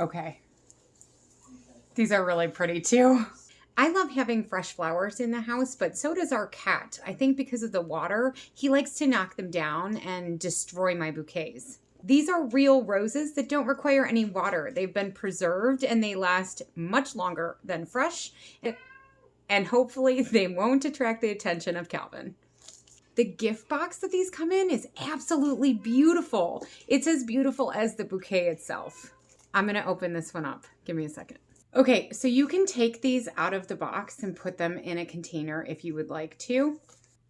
Okay. These are really pretty too. I love having fresh flowers in the house, but so does our cat. I think because of the water, he likes to knock them down and destroy my bouquets. These are real roses that don't require any water. They've been preserved and they last much longer than fresh. And hopefully they won't attract the attention of Calvin. The gift box that these come in is absolutely beautiful. It's as beautiful as the bouquet itself. I'm going to open this one up. Give me a second. Okay, so you can take these out of the box and put them in a container if you would like to.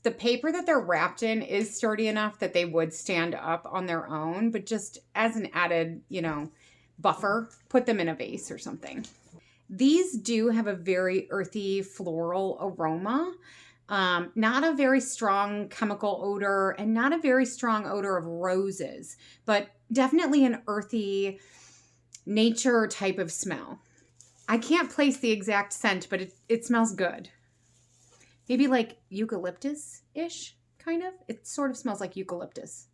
The paper that they're wrapped in is sturdy enough that they would stand up on their own, but just as an added, buffer, put them in a vase or something. These do have a very earthy floral aroma. Not a very strong chemical odor and not a very strong odor of roses, but definitely an earthy nature type of smell. I can't place the exact scent, but it smells good. Maybe like eucalyptus-ish, kind of. It sort of smells like eucalyptus.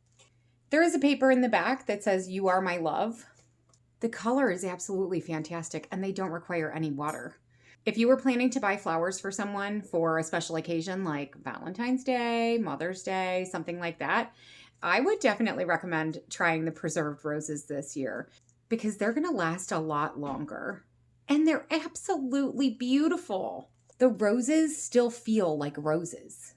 There is a paper in the back that says, "You are my love." The color is absolutely fantastic, and they don't require any water. If you were planning to buy flowers for someone for a special occasion like Valentine's Day, Mother's Day, something like that, I would definitely recommend trying the preserved roses this year because they're going to last a lot longer. And they're absolutely beautiful. The roses still feel like roses.